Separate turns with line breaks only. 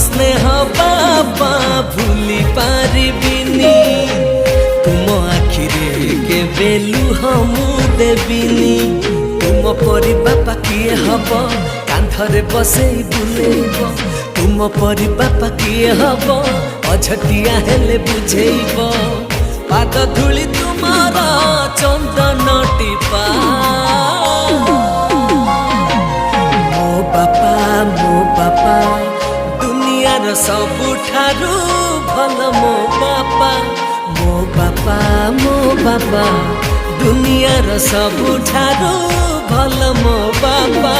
स्नेह बाबा भूली पारिबिनी तुम आखिरे के बेलु हम देविनी तुम परी बापा किए हब कांधरे बसई बुलेब तुम परी बापा किए हब अझटिया हेले बुझेब पाद धूली तुमार चंदन टीपा मो बापा दुनियार सबुठारु भल मो बापा दुनियार सबुठारु भल मो बापा।